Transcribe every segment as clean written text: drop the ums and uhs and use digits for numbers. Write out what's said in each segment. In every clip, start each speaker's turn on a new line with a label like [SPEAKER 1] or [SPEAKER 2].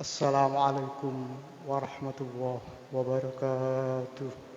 [SPEAKER 1] Assalamualaikum warahmatullahi wabarakatuh.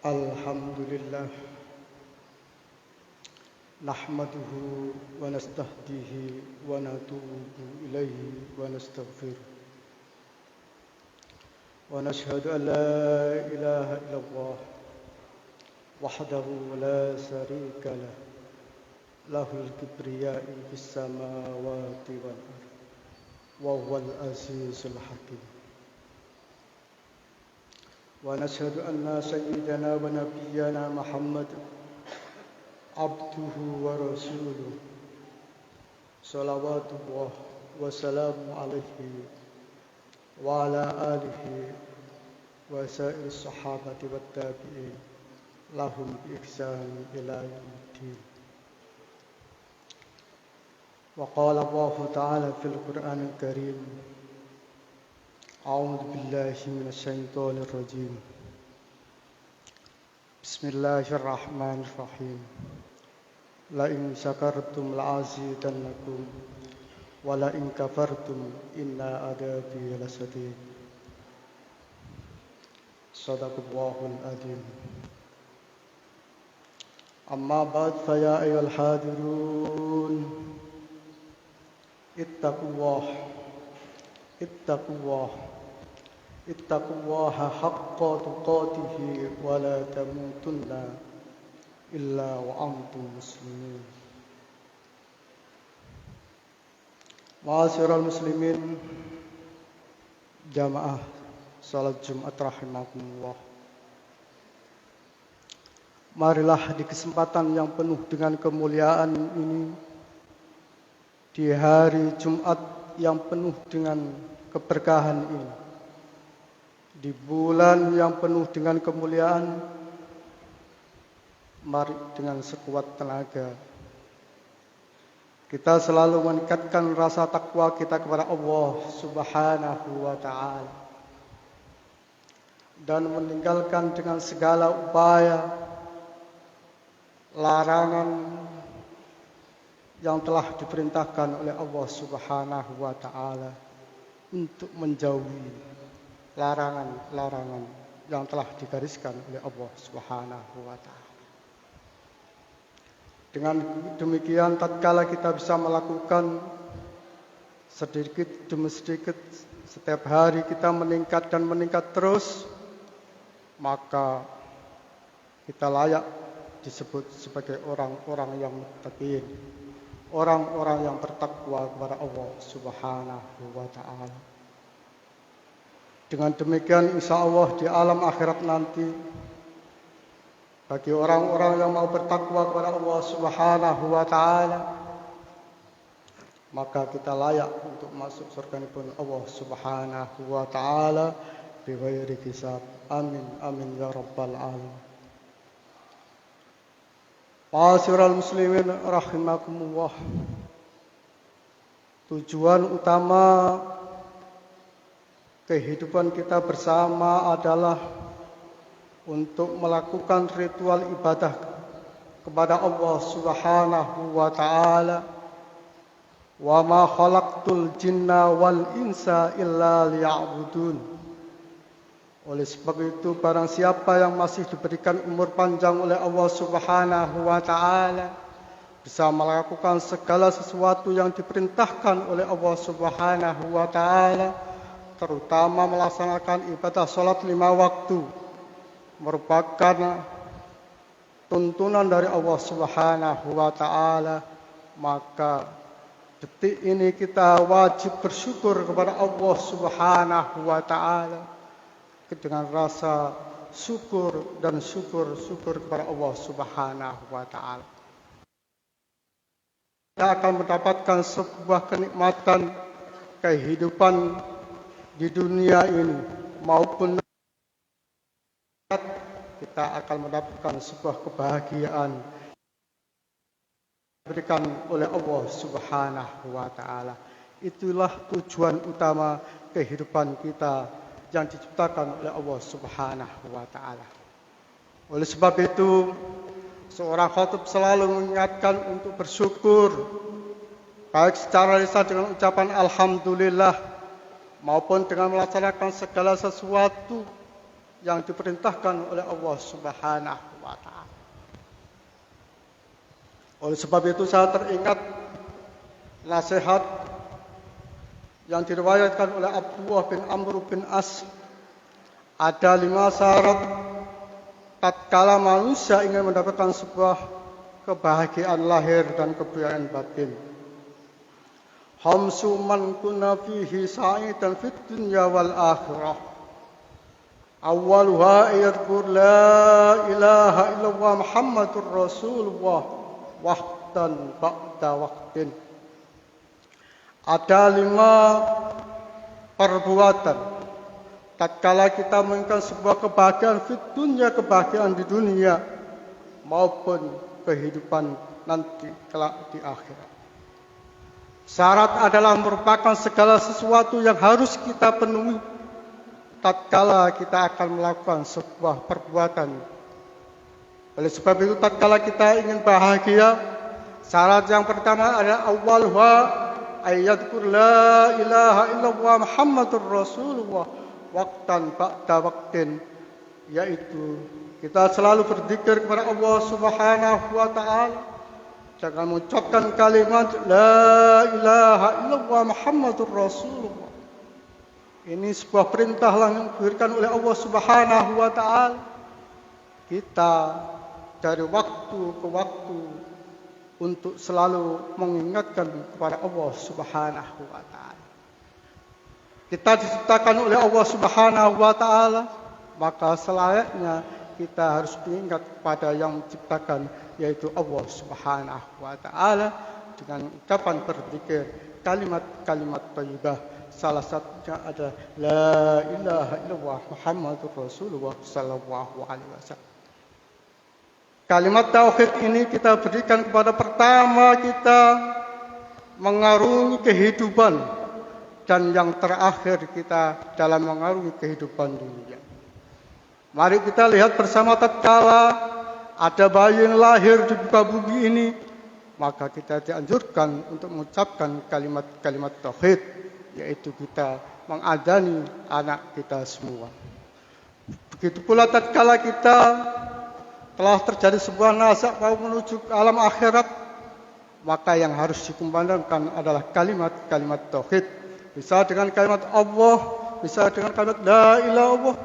[SPEAKER 1] Alhamdulillah nahmaduhu wa nastahdihi wa natubu ilaihi wa nastaghfiruh wa nashhadu an la ilaha illallah wahdahu la sharika lah lahul kibriyai fis samawati wal ardh wa huwal azizul hakim. ونشهد أن سيدنا ونبينا محمد عبده ورسوله صلوات الله وسلامه عليه وعلى آله وسائر الصحابة والتابعين لهم بإحسان إلى يوم الدين. وقال الله تعالى في القرآن الكريم: أعوذ بالله من الشيطان الرجيم. Bismillahirrahmanirrahim. La in syakartum la'azidannakum wa la in kafartum inna adabi lasadid. Sadaqallahul adzim. Amma ba'd fa ya ayyuhal hadirun ittaqullaha haqqa tuqatih wa la tamutunna illa wa antum muslimin. Ma'asyiral muslimin, jamaah salat Jumat rahimakumullah. Marilah di kesempatan yang penuh dengan kemuliaan ini, di hari Jumat yang penuh dengan keberkahan ini, di bulan yang penuh dengan kemuliaan, mari dengan sekuat tenaga kita selalu meningkatkan rasa takwa kita kepada Allah Subhanahu wa ta'ala dan meninggalkan dengan segala upaya larangan yang telah diperintahkan oleh Allah Subhanahu wa ta'ala untuk menjauhi larangan-larangan yang telah digariskan oleh Allah Subhanahu wa ta'ala. Dengan demikian, tatkala kita bisa melakukan sedikit demi sedikit, setiap hari kita meningkat dan meningkat terus, maka kita layak disebut sebagai orang-orang yang muttaqin, orang-orang yang bertakwa kepada Allah Subhanahu wa ta'ala. Dengan demikian, insya Allah di alam akhirat nanti, bagi orang-orang yang mau bertakwa kepada Allah Subhanahu wa ta'ala, maka kita layak untuk masuk surga pun Allah Subhanahu wa ta'ala bighairi hisab. Amin amin ya rabbal alamin. Ma'asyiral muslimin rahimakumullah. Tujuan utama kehidupan kita bersama adalah untuk melakukan ritual ibadah kepada Allah Subhanahu wa ta'ala. Wa ma khalaqtul jinna wal insa illa liya'budun. Oleh sebab itu, barang siapa yang masih diberikan umur panjang oleh Allah Subhanahu wa ta'ala, bisa melakukan segala sesuatu yang diperintahkan oleh Allah Subhanahu wa ta'ala, terutama melaksanakan ibadah salat 5 waktu, merupakan tuntunan dari Allah Subhanahu wa ta'ala, maka detik ini kita wajib bersyukur kepada Allah Subhanahu wa ta'ala dengan rasa syukur dan syukur kepada Allah Subhanahu wa ta'ala. Kita akan mendapatkan sebuah kenikmatan kehidupan di dunia ini maupun kita akan mendapatkan sebuah kebahagiaan diberikan oleh Allah Subhanahu wa ta'ala. Itulah tujuan utama kehidupan kita yang diciptakan oleh Allah Subhanahu wa ta'ala. Oleh sebab itu, seorang khatib selalu mengingatkan untuk bersyukur, baik secara lisan dengan ucapan alhamdulillah maupun dengan melaksanakan segala sesuatu yang diperintahkan oleh Allah Subhanahu wa ta'ala. Oleh sebab itu, saya teringat nasihat yang diriwayatkan oleh Abdullah bin Amr bin As. Ada 5 syarat tatkala manusia ingin mendapatkan sebuah kebahagiaan lahir dan kebahagiaan batin. Khamsu man kunna fihi sa'idan fid dunya wal akhirah. Awwaluha yadhkur la ilaha illallah Muhammadur Rasulullah waqtan ba'da waqtin. Ada 5 perbuatan tatkala kita menginginkan sebuah kebahagiaan fid dunya, kebahagiaan di dunia maupun kehidupan nanti kelak di akhirat. Syarat adalah merupakan segala sesuatu yang harus kita penuhi tatkala kita akan melakukan sebuah perbuatan Oleh sebab itu tatkala kita ingin bahagia, syarat yang pertama adalah awalha ayyadkur la ilaha illallah Muhammadur Rasulullah waqtan ba'da waqtin, yaitu kita selalu berzikir kepada Allah Subhanahu wa taala. Jangan mengucapkan kalimat la ilaha illallah Muhammadur Rasulullah. Ini sebuah perintah yang diberikan oleh Allah Subhanahu wa taala. Kita dari waktu ke waktu untuk selalu mengingatkan kepada Allah Subhanahu wa taala. Kita diciptakan oleh Allah Subhanahu wa taala, maka selayaknya kita harus mengingat kepada yang menciptakan, yaitu Allah Subhanahu wa taala dengan ucapan berzikir kalimat-kalimat thayyibah. Salah satunya adalah la ilaha illallah Muhammadur Rasulullah sallallahu alaihi wasallam. Kalimat tauhid ini kita berikan kepada pertama kita mengarungi kehidupan, dan yang terakhir kita dalam mengarungi kehidupan dunia. Mari kita lihat bersama tatkala ada bayi yang lahir di muka bumi ini, maka kita dianjurkan untuk mengucapkan kalimat-kalimat tauhid, yaitu kita mengadani anak kita semua. Begitu pula tatkala kita telah terjadi sebuah nasab mau menuju ke alam akhirat, maka yang harus dikumandangkan adalah kalimat-kalimat tauhid. Bisa dengan kalimat Allah, bisa dengan kalimat la ilaha illallah.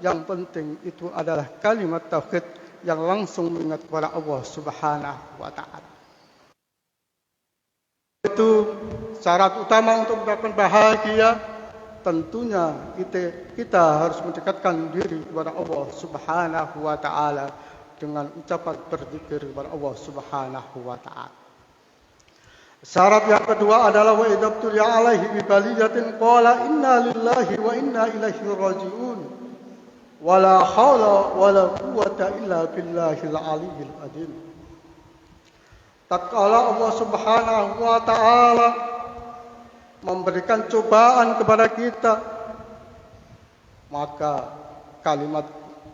[SPEAKER 1] Yang penting itu adalah kalimat tauhid yang langsung mengingat kepada Allah Subhanahu wa taala. Itu syarat utama untuk mendapatkan bahagia. Tentunya kita harus mendekatkan diri kepada Allah Subhanahu wa taala dengan ucapan berzikir kepada Allah Subhanahu wa taala. Syarat yang kedua adalah wa idza tuliya alaihi bi baliyatin qala inna lillahi wa inna ilaihi rajiun. Wala haula wala quwwata illa billahil aliyyil azim. Tatkala Allah Subhanahu wa taala memberikan cobaan kepada kita, maka kalimat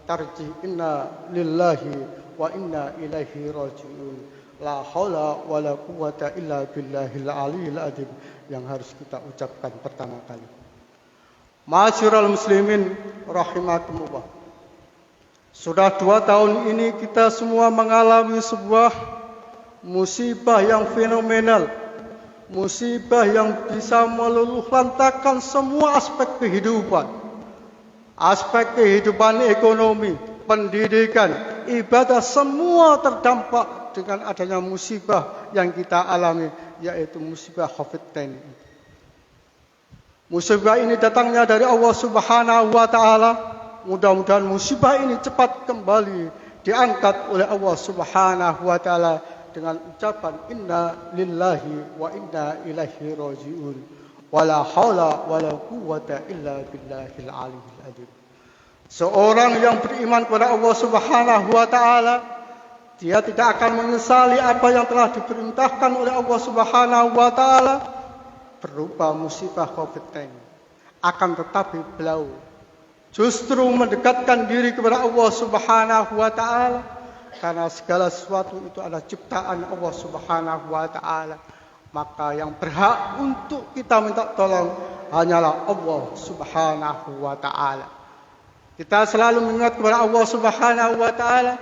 [SPEAKER 1] tarjih inna lillahi wa inna ilaihi rajiun, la haula wala quwwata illa billahil aliyyil azim, yang harus kita ucapkan pertama kali. Ma'asyiral muslimin rahimakumullah. Sudah 2 tahun ini kita semua mengalami sebuah musibah yang fenomenal, musibah yang bisa meluluhlantakkan semua aspek kehidupan. Aspek kehidupan ekonomi, pendidikan, ibadah, semua terdampak dengan adanya musibah yang kita alami, yaitu musibah COVID-19. Musibah ini datangnya dari Allah Subhanahu wa taala. Mudah-mudahan musibah ini cepat kembali diangkat oleh Allah Subhanahu wa taala dengan ucapan inna lillahi wa inna ilaihi rajiun. Wala haula wala quwwata illa billahil aliyyil azim. Seorang yang beriman kepada Allah Subhanahu wa taala, dia tidak akan menyesali apa yang telah diperintahkan oleh Allah Subhanahu wa taala berupa musibah COVID-19. Akan tetapi beliau justru mendekatkan diri kepada Allah Subhanahu wa taala, karena segala sesuatu itu adalah ciptaan Allah Subhanahu wa taala. Maka yang berhak untuk kita minta tolong hanyalah Allah Subhanahu wa taala. Kita selalu mengingat kepada Allah Subhanahu wa taala.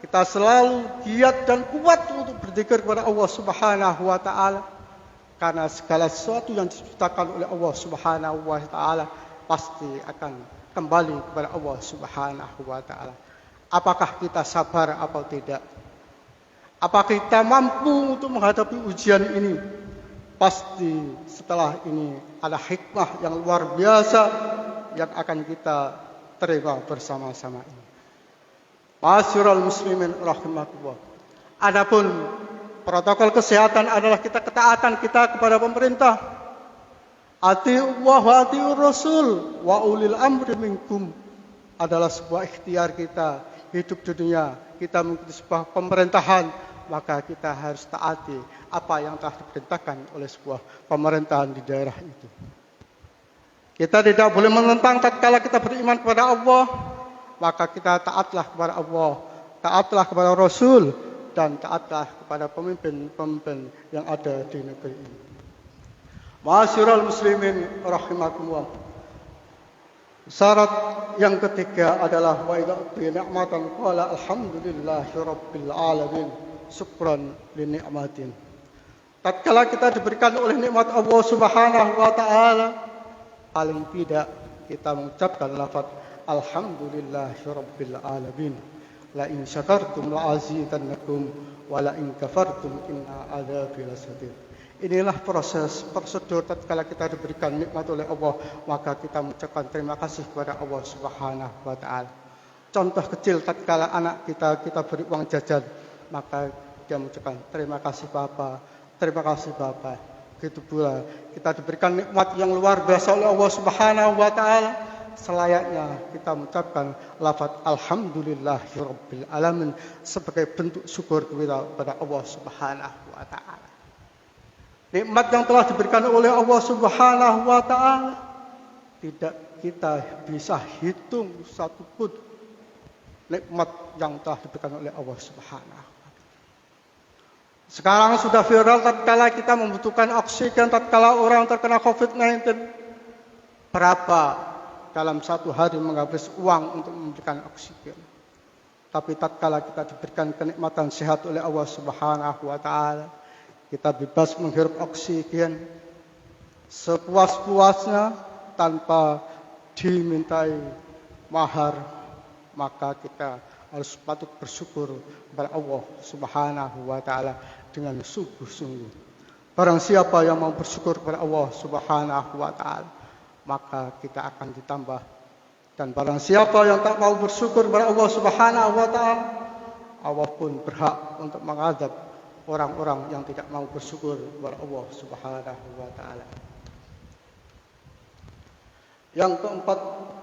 [SPEAKER 1] Kita selalu giat dan kuat untuk berzikir kepada Allah Subhanahu wa taala. Karena segala sesuatu yang diciptakan oleh Allah Subhanahu wa taala pasti akan kembali kepada Allah Subhanahu wa taala. Apakah kita sabar atau tidak? Apakah kita mampu untuk menghadapi ujian ini? Pasti setelah ini ada hikmah yang luar biasa yang akan kita terima bersama-sama ini. Ma'asyiral muslimin rahimakumullah. Adapun protokol kesehatan adalah ketaatan kita kepada pemerintah. Atiullah wa atiur rasul wa ulil amri minkum adalah sebuah ikhtiar kita hidup di dunia. Kita mengikuti sebuah pemerintahan, maka kita harus taati apa yang telah diperintahkan oleh sebuah pemerintahan di daerah itu. Kita tidak boleh menentang tatkala kita beriman kepada Allah, maka kita taatlah kepada Allah. taatlah kepada Rasul, dan taatlah kepada pemimpin-pemimpin yang ada di negeri ini. Ma'asyiral muslimin rahimakumullah. Syarat yang ketiga adalah wa idza ni'matan qala alhamdulillahi rabbil alamin syukran li ni'matin. Tatkala kita diberikan oleh nikmat Allah Subhanahu wa taala, paling tidak kita mengucapkan lafaz alhamdulillahi rabbil alamin. La in syakartum la azidannakum wa la in kafartum inna adzabi lasadid. Inilah prosedur tatkala kita diberikan nikmat oleh Allah, maka kita mengucapkan terima kasih kepada Allah Subhanahu wa taala. Contoh kecil, tatkala anak kita beri uang jajan, maka dia mengucapkan terima kasih Bapak, terima kasih Bapak. Begitu pula kita diberikan nikmat yang luar biasa oleh Allah Subhanahu wa taala, selayaknya kita mengucapkan lafaz alhamdulillahirabbil alamin sebagai bentuk syukur kita kepada Allah Subhanahu wa taala. Nikmat yang telah diberikan oleh Allah Subhanahu wa taala tidak kita bisa hitung satupun nikmat yang telah diberikan oleh Allah Subhanahu wa taala. Sekarang sudah viral tatkala kita membutuhkan oksigen, tatkala orang terkena COVID-19, berapa dalam satu hari menghabis uang untuk memberikan oksigen. Tapi tatkala kita diberikan kenikmatan sehat oleh Allah Subhanahu wa taala, kita bebas menghirup oksigen sepuas-puasnya tanpa dimintai mahar, maka kita harus patut bersyukur kepada Allah Subhanahu wa taala dengan sungguh-sungguh. Barang siapa yang mau bersyukur kepada Allah Subhanahu wa taala, maka kita akan ditambah. Dan barang siapa yang tak mau bersyukur kepada Allah Subhanahu wa taala, Allah pun berhak untuk mengadab orang-orang yang tidak mau bersyukur kepada Allah Subhanahu wa taala. Yang keempat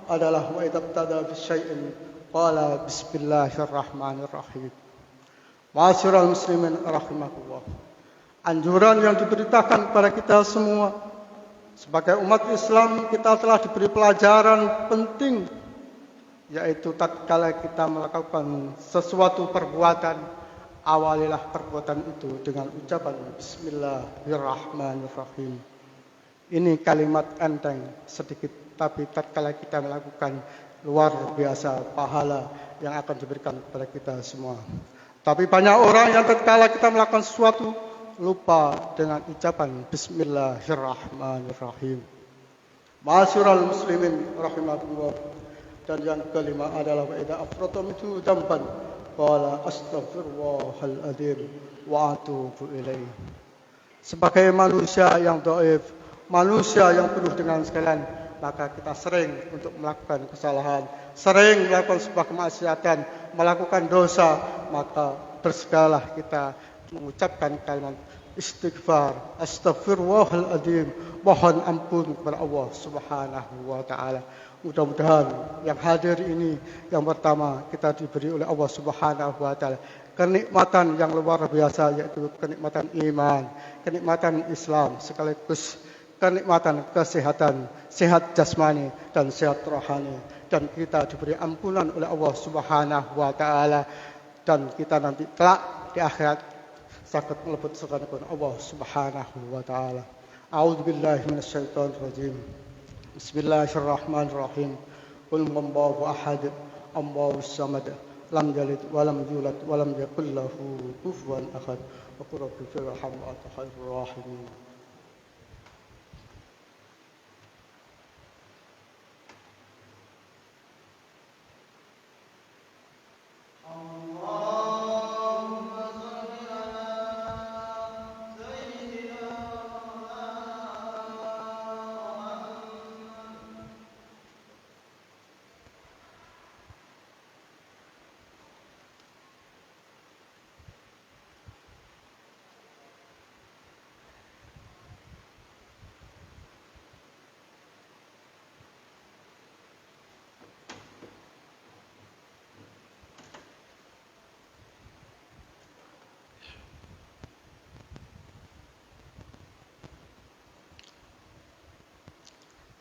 [SPEAKER 1] adalah wa idza tada bi syai'in qala bismillahirrahmanirrahim. Ma'asyiral muslimin rahimakumullah. Anjuran yang diberitakan kepada kita semua sebagai umat Islam, kita telah diberi pelajaran penting, yaitu tatkala kita melakukan sesuatu perbuatan, awalilah perbuatan itu dengan ucapan bismillahirrahmanirrahim. Ini kalimat enteng sedikit, tapi tatkala kita melakukan, luar biasa pahala yang akan diberikan kepada kita semua. Tapi banyak orang yang tatkala kita melakukan sesuatu lupa dengan ucapan bismillahirrahmanirrahim. Ma'asyiral muslimin rahimakumullah. Dan yang kelima adalah wa idza afratum itu damban qala astaghfirullahaladzim wa atubu ilaih. Sebagai manusia yang dhaif, manusia yang penuh dengan kesalahan, maka kita sering untuk melakukan kesalahan, sering melakukan sebuah kemaksiatan, melakukan dosa, maka bersegeralah kita mengucapkan kalimat istighfar, astaghfirullahaladzim, mohon ampun kepada Allah Subhanahu wa taala. Mudah-mudahan yang hadir ini yang pertama kita diberi oleh Allah Subhanahu wa taala kenikmatan yang luar biasa, yaitu kenikmatan iman, kenikmatan Islam, sekaligus kenikmatan kesehatan, sehat jasmani dan sehat rohani, dan kita diberi ampunan oleh Allah Subhanahu wa taala, dan kita nanti kelak di akhirat sakit melebut surga Allah Subhanahu wa taala. A'udzubillahi minasyaitonir rajim. Bismillahirrahmanirrahim. Qul huwallahu ahad, Allahus samad, lam yalid wa lam yulad wa lam yakul lahu kufuwan ahad. Wa qul rabbi irham wa anta khairur rahimin.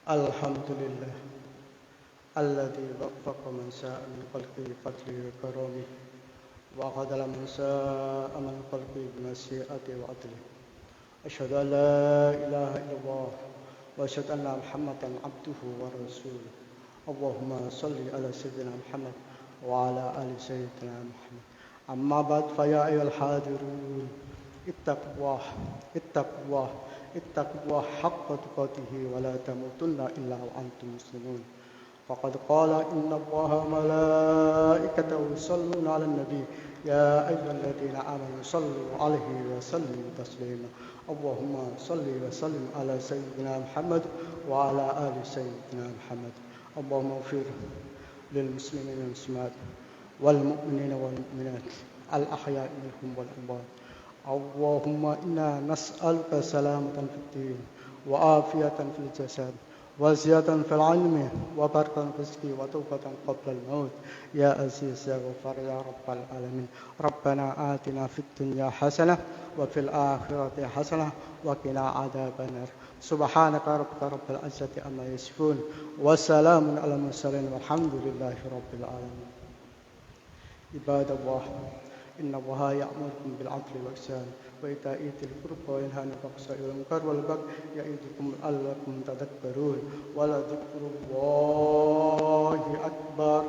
[SPEAKER 1] Alhamdulillah alladzi waffaqa man syaa min khalqihi fadlihi wa karamihi وقدر من ساء من خلقه بمشيئته وعدله. أشهد أن لا إله إلا الله وأشهد أن محمدا عبده ورسوله. اللهم صل على سيدنا محمد وعلى آل سيدنا محمد. أما بعد فيا أيها الحاضرون اتقوا الله حق تقاته ولا تموتن إلا وأنتم مسلمون. فقد قال إن الله وملائكته يصلون على النبي يا أيها الذين آمنوا صلوا عليه وسلموا تسليما. اللهم صل وسلم على سيدنا محمد وعلى آل سيدنا محمد. اللهم اغفر للمسلمين والمسلمات والمؤمنين والمؤمنات الأحياء منهم والأموات. اللهم إنا نسألك سلامة في الدين وعافية في الجسد وزيادة في العلم وبركة في الرزق وتوبة قبل الموت يا عزيز يا غفار يا رب العالمين. ربنا آتنا في الدنيا حسنة وفي الآخرة حسنة وقنا عذاب النار. سبحانك رب العزة عما يصفون وسلام على المرسلين والحمد لله رب العالمين. عباد الله إن الله يأمركم بالعدل والإحسان وإيتاء ذي القربى وينهى عن الفحشاء والمنكر والبغي يعظكم لعلكم تذكرون ولذكر الله أكبر.